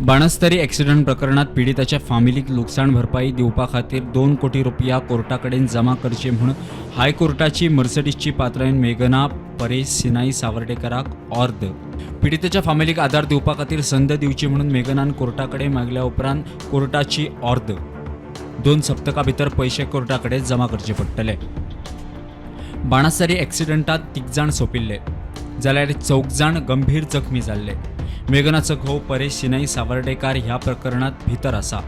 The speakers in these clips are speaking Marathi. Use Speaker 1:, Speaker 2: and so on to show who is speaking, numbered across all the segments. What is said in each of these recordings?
Speaker 1: बाणस्तरी ॲक्सिडेंट प्रकरणात पीडिताच्या फॅमिलीक नुकसाण भरपाई दिवपा खातीर 2 कोटी रुपया कोर्टाकडेन जमा करचे म्हूण हायकोर्टाची मर्सडीजची पात्रायन मेघना परेश सिनाई सावर्डेकराक अर्द. पीडितेच्या फॅमिलीक आधार दिवपा खातीर संद दिवची म्हणून मेघनान कोर्टाकडे मागल्या उपरांत कोर्टाची अर्द 2 सप्तकां भितर पैसे कोर्टाकडे जमा करचे पडटले. बाणस्तारी ॲक्सिडेंटात 3 जाण सोंपिल्ले जाल्यार 4 जाण गंभीर जखमी जाल्ले. मेघनाचो घोव परेश सिनाई सावर्डेकार ह्या प्रकरणात भितर आसा.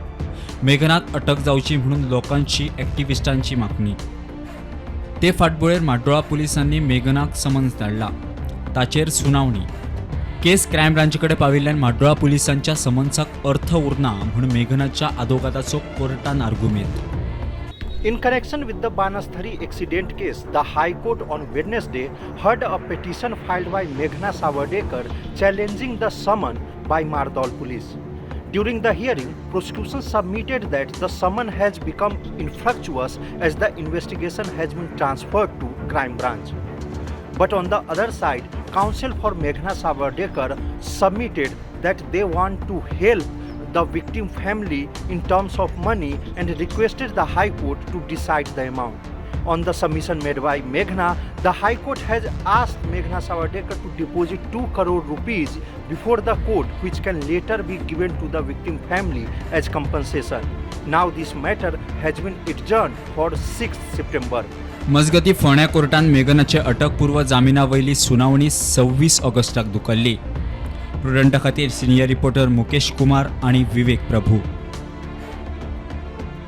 Speaker 1: मेघनाक अटक जावची म्हणून लोकांची ॲक्टिव्हिस्टांची मागणी. ते फाटभुंयेर म्हाड्डोळा पुलिसांनी मेघनाक समन्स धाडला. ताचेर सुनावणी. केस क्रायम ब्रांचे कडेन पाविल्ल्यान म्हाड्डोळा पुलिसांच्या समन्साक अर्थ उरना म्हूण मेघनाच्या आदवोगादाचो कोर्टान argument.
Speaker 2: In connection with the Banasthari accident case, the High Court on Wednesday heard a petition filed by Meghna Savardekar challenging the summon by Mardol police. During the hearing, prosecution submitted that the summon has become infructuous as the investigation has been transferred to crime branch. But on the other side, counsel for Meghna Savardekar submitted that they want to help the victim family in terms of money and requested the High Court to decide the amount. On the submission made by Meghna, the High Court has asked Meghna Savardekar to deposit 2 crore rupees before the court, which can later be given to the victim family as compensation. Now this matter has been adjourned for 6th September.
Speaker 1: मजगती फोंड्या कोर्टान मेघनाचे अटकपूर्व जामिनावयली सुनावणी 26 ऑगस्टाक धुकल्ली. प्रुडंटा खातीर सिनियर रिपोर्टर मुकेश कुमार आणि विवेक प्रभू.